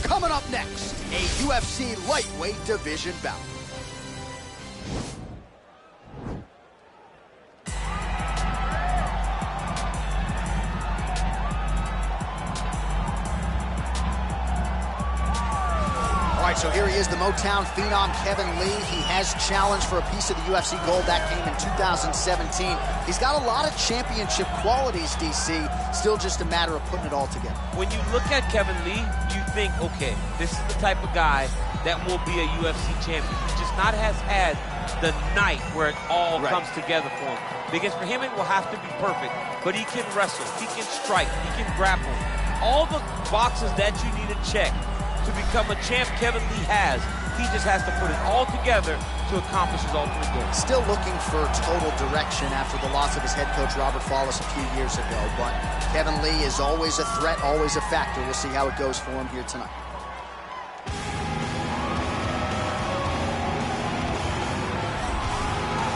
Coming up next, a UFC lightweight division bout. All right, so here he is, the Motown phenom, Kevin Lee. He has challenged for a piece of the UFC gold. That came in 2017. He's got a lot of championship qualities, DC. Still just a matter of putting it all together. When you look at Kevin Lee, you think, okay, this is the type of guy that will be a UFC champion. He just not has had the night where it all comes together for him. Because for him, it will have to be perfect. But he can wrestle, he can strike, he can grapple. All the boxes that you need to check to become a champ, Kevin Lee has. He just has to put it all together to accomplish his ultimate goal. Still looking for total direction after the loss of his head coach, Robert Follis, a few years ago. But Kevin Lee is always a threat, always a factor. We'll see how it goes for him here tonight.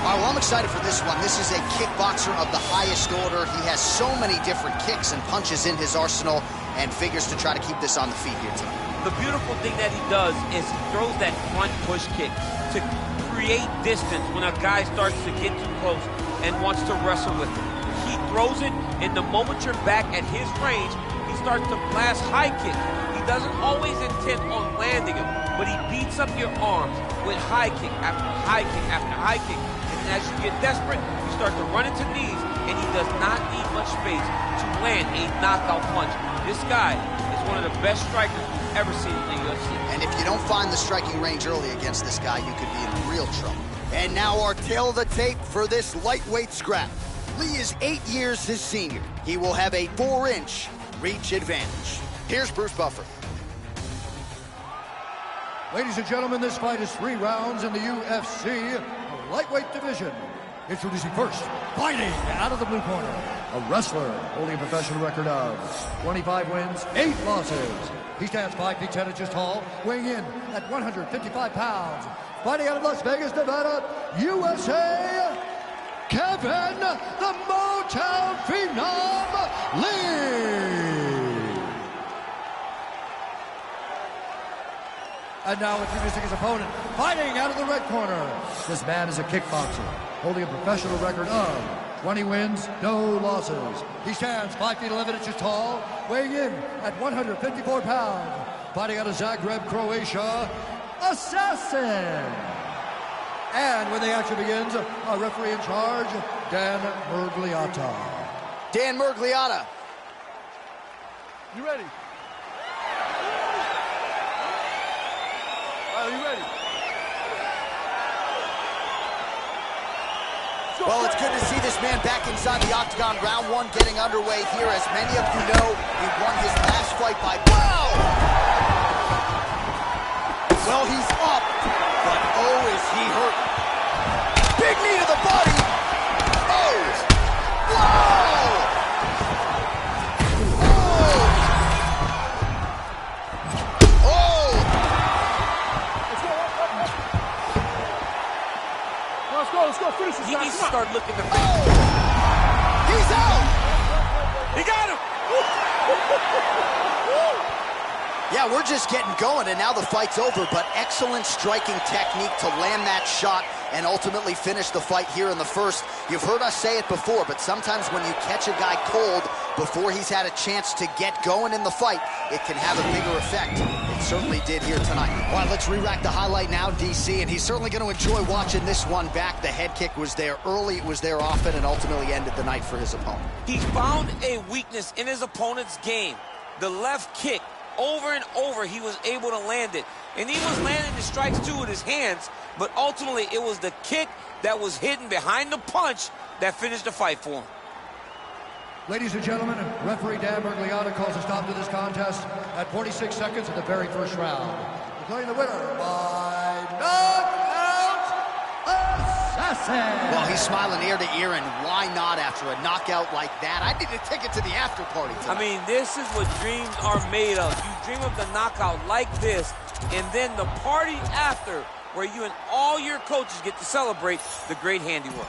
All right, well, I'm excited for this one. This is a kickboxer of the highest order. He has so many different kicks and punches in his arsenal and figures to try to keep this on the feet here tonight. The beautiful thing that he does is he throws that front push kick to create distance when a guy starts to get too close and wants to wrestle with him. He throws it And the moment you're back at his range, he starts to blast high kick. He doesn't always intend on landing him, but he beats up your arms with high kick after high kick after high kick. And as you get desperate, you start to run into knees, and he does not need much space to land a knockout punch. This guy is one of the best strikers we've ever seen in the UFC. And if you don't find the striking range early against this guy, you could be in real trouble. And now our tail of the tape for this lightweight scrap. Lee is 8 years his senior. He will have a 4-inch reach advantage. Here's Bruce Buffer. Ladies and gentlemen, this fight is 3 rounds in the UFC lightweight division. Introducing first, fighting out of the blue corner, a wrestler holding a professional record of 25 wins, 8 losses. He stands 5 feet 10 inches tall, weighing in at 155 pounds. Fighting out of Las Vegas, Nevada, USA, Kevin the Motown Phenom Lee. And now introducing his opponent, fighting out of the red corner. This man is a kickboxer, holding a professional record of 20 wins, no losses. He stands 5 feet 11 inches tall, weighing in at 154 pounds. Fighting out of Zagreb, Croatia, Assassin. And when the action begins, our referee in charge, Dan Murgliata. Dan Murgliata. You ready? Are you ready? Well, it's good to see this man back inside the octagon. Round 1 getting underway here. As many of you know, he won his last fight by... Wow! Well, he's up, but oh, is he hurt. Big knee to the body. Oh! Wow! Oh! Oh! Let's go, finish this He guy. needs to start looking to... Oh! He's out! He got him! Yeah, we're just getting going, and now the fight's over, but excellent striking technique to land that shot and ultimately finish the fight here in the first. You've heard us say it before, but sometimes when you catch a guy cold before he's had a chance to get going in the fight, it can have a bigger effect. It certainly did here tonight. All right, let's re-rack the highlight now, DC, and he's certainly going to enjoy watching this one back. The head kick was there early, it was there often, and ultimately ended the night for his opponent. He found a weakness in his opponent's game. The left kick. Over and over, he was able to land it. And he was landing the strikes, too, with his hands. But ultimately, it was the kick that was hidden behind the punch that finished the fight for him. Ladies and gentlemen, referee Dan Murgliata calls a stop to this contest at 46 seconds of the very first round. Declaring the winner by knockout, Assassin. Well, he's smiling ear to ear, and why not after a knockout like that? I need to take it to the after party tonight. I mean, this is what dreams are made of. You dream of the knockout like this, and then the party after, where you and all your coaches get to celebrate the great handiwork.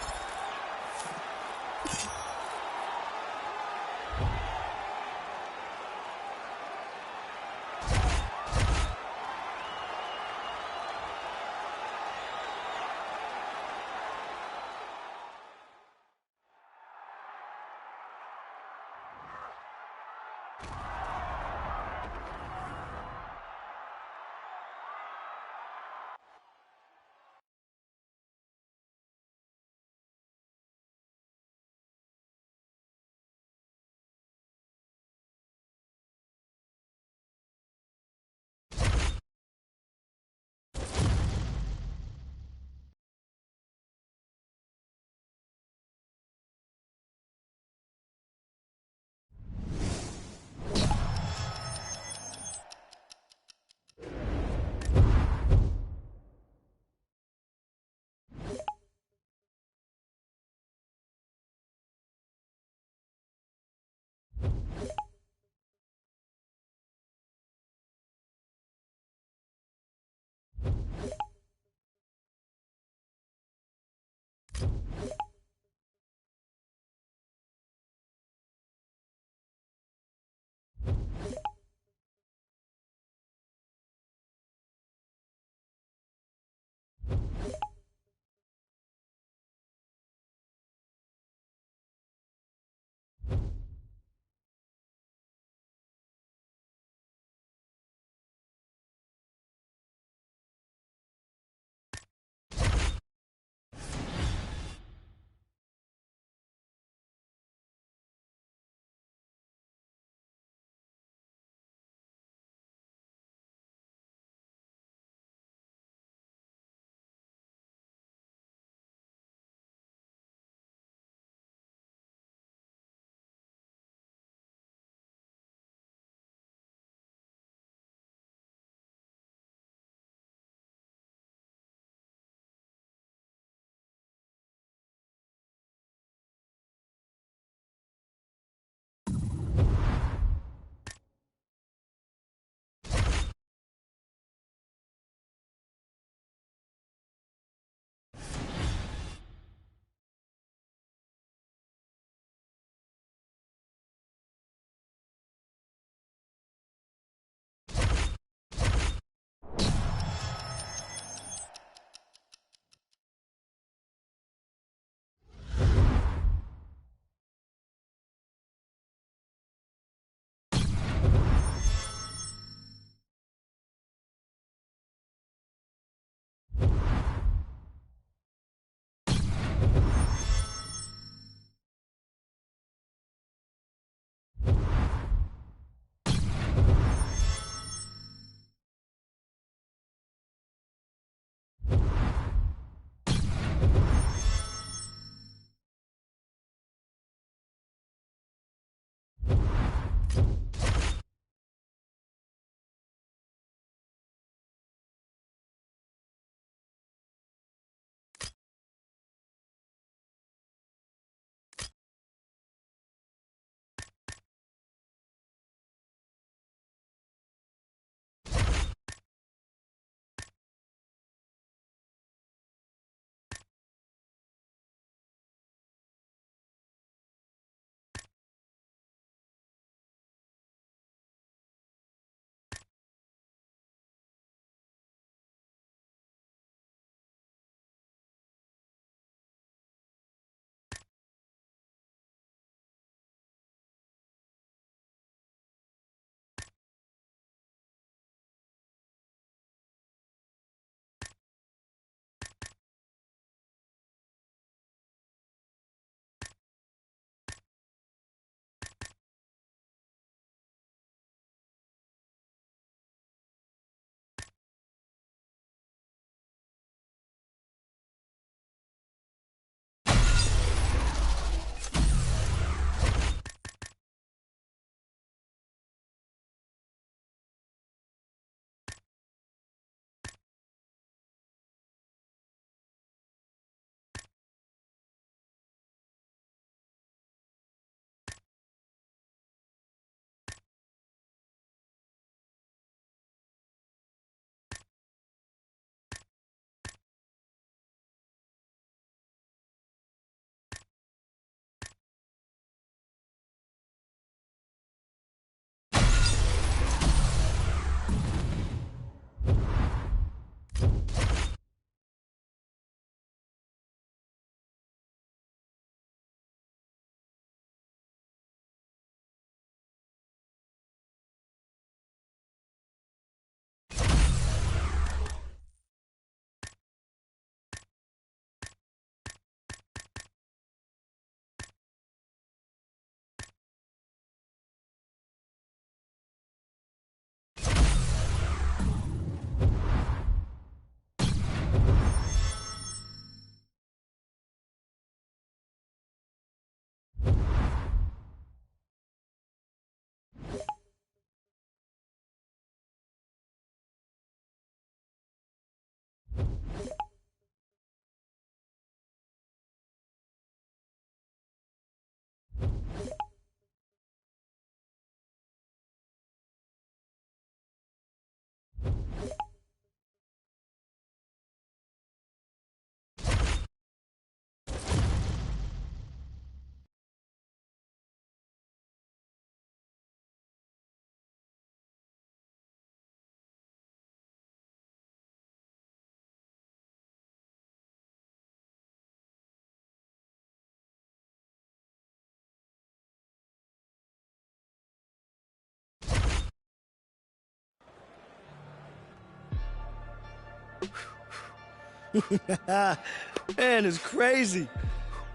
Man, it's crazy.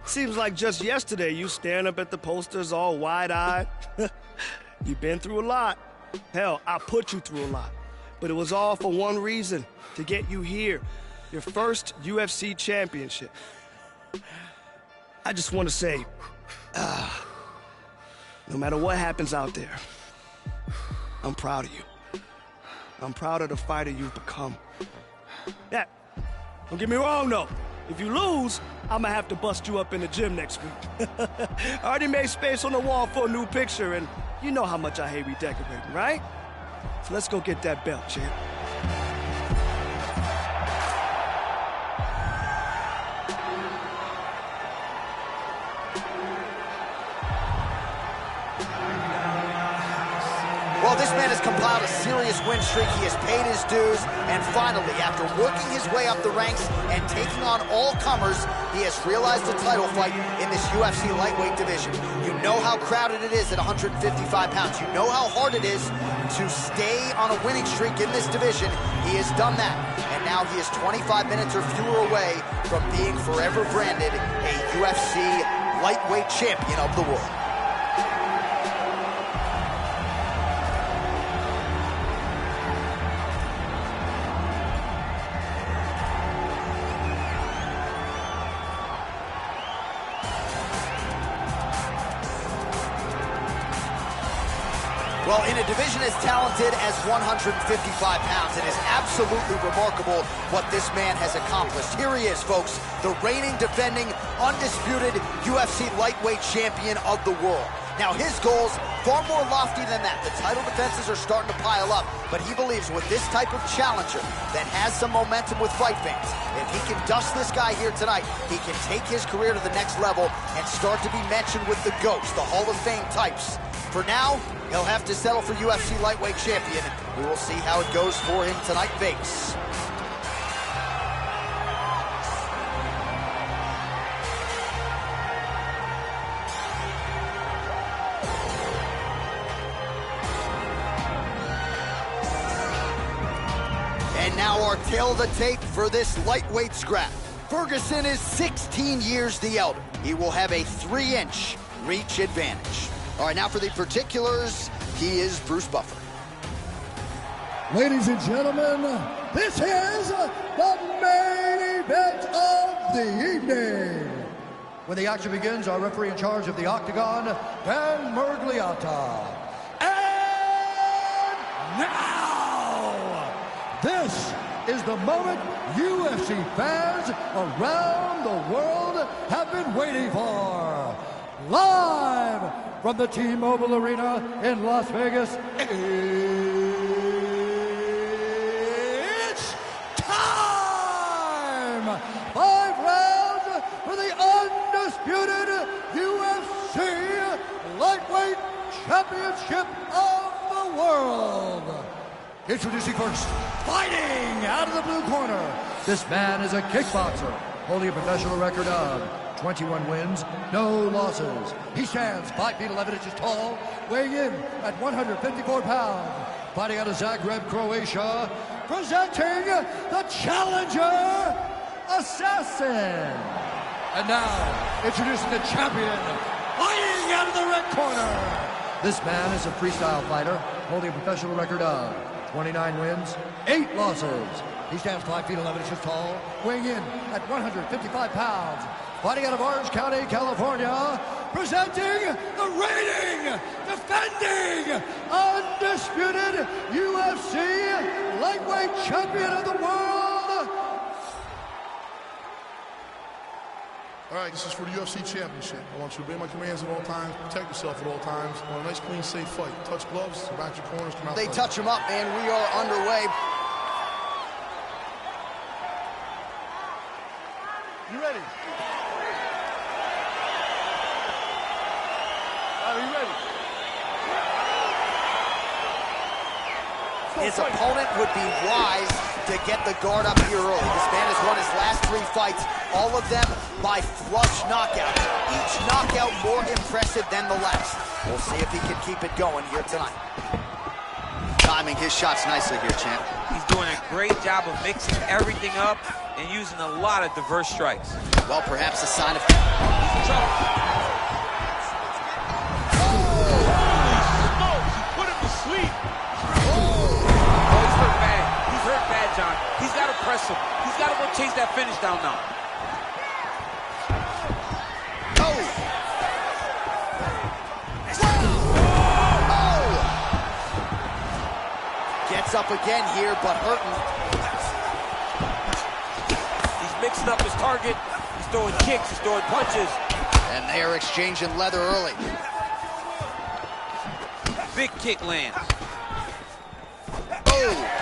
Seems like just yesterday you staring up at the posters all wide-eyed. You've been through a lot. Hell, I put you through a lot. But it was all for one reason, to get you here. Your first UFC championship. I just want to say, no matter what happens out there, I'm proud of you. I'm proud of the fighter you've become. Yeah, don't get me wrong, though. If you lose, I'm gonna have to bust you up in the gym next week. I already made space on the wall for a new picture, and you know how much I hate redecorating, right? So let's go get that belt, champ. Well, this man has compiled a serious win streak. He has paid his dues. And finally, after working his way up the ranks and taking on all comers, he has realized a title fight in this UFC lightweight division. You know how crowded it is at 155 pounds. You know how hard it is to stay on a winning streak in this division. He has done that. And now he is 25 minutes or fewer away from being forever branded a UFC lightweight champion of the world. Well, in a division as talented as 155 pounds, it is absolutely remarkable what this man has accomplished. Here he is, folks, the reigning, defending, undisputed UFC lightweight champion of the world. Now, his goals, far more lofty than that. The title defenses are starting to pile up, but he believes with this type of challenger that has some momentum with fight fans, if he can dust this guy here tonight, he can take his career to the next level and start to be mentioned with the GOATs, the Hall of Fame types. For now, he'll have to settle for UFC lightweight champion. We will see how it goes for him tonight, Vegas. And now our tale of the tape for this lightweight scrap. Ferguson is 16 years the elder. He will have a 3-inch reach advantage. All right, now for the particulars, he is Bruce Buffer. Ladies and gentlemen, this is the main event of the evening. When the action begins, our referee in charge of the Octagon, Dan Mergliata. And now, this is the moment UFC fans around the world have been waiting for. Live from the T-Mobile Arena in Las Vegas, it's time! 5 rounds for the undisputed UFC Lightweight Championship of the world. Introducing first, fighting out of the blue corner. This man is a kickboxer, holding a professional record of 21 wins, no losses. He stands 5 feet 11 inches tall, weighing in at 154 pounds. Fighting out of Zagreb, Croatia, presenting the challenger, Assassin. And now, introducing the champion, fighting out of the red corner. This man is a freestyle fighter, holding a professional record of 29 wins, 8 losses. He stands 5 feet 11 inches tall, weighing in at 155 pounds. Fighting out of Orange County, California, presenting the reigning, defending, undisputed UFC lightweight champion of the world, All right, this is for the UFC Championship. I want you to obey my commands at all times, protect yourself at all times. I want a nice, clean, safe fight. Touch gloves, back your corners, come out. They touch him up, and we are underway. You ready? Are you ready? His opponent would be wise to get the guard up here early. This man has won his last 3 fights, all of them by flush knockouts. Each knockout more impressive than the last. We'll see if he can keep it going here tonight. Timing his shots nicely here, champ. He's doing a great job of mixing everything up and using a lot of diverse strikes. Well, perhaps a sign of... He's in trouble. Holy smokes, he put him to sleep. He's hurt bad. He's hurt bad, John. He's got to press him. He's got to go chase that finish down now. Gets up again here, but hurting. He's mixing up his target. He's throwing kicks. He's throwing punches. And they are exchanging leather early. Big kick lands. Oh!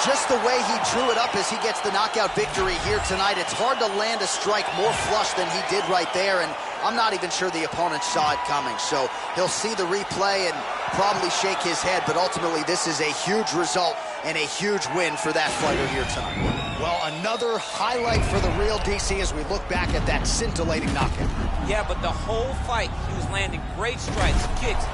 Just the way he drew it up as he gets the knockout victory here tonight. It's hard to land a strike more flush than he did right there, and I'm not even sure the opponent saw it coming. So he'll see the replay and probably shake his head, but ultimately this is a huge result and a huge win for that fighter here tonight. Well, another highlight for the real DC as we look back at that scintillating knockout. Yeah, but the whole fight, he was landing great strikes, kicks,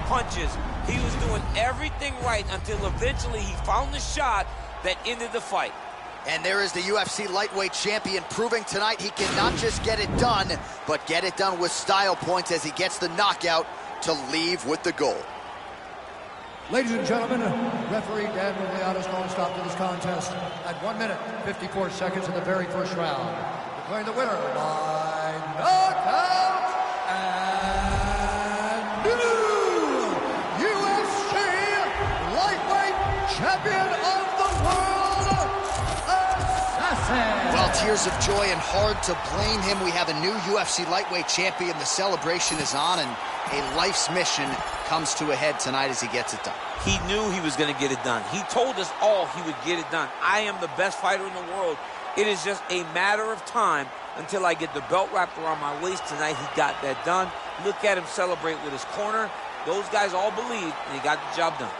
punches. He was doing everything right until eventually he found the shot that ended the fight. And there is the UFC lightweight champion proving tonight he can not just get it done, but get it done with style points as he gets the knockout to leave with the gold. Ladies and gentlemen, referee Dan Rugliano's calling a stop to this contest at 1 minute, 54 seconds in the very first round. Declaring the winner by knockout and new UFC lightweight champion of the world, Assassin. Well, tears of joy and hard to blame him. We have a new UFC lightweight champion. The celebration is on, and a life's mission comes to a head tonight as he gets it done. He knew he was going to get it done. He told us all he would get it done. I am the best fighter in the world. It is just a matter of time until I get the belt wrapped around my waist tonight. He got that done. Look at him celebrate with his corner. Those guys all believed, and he got the job done.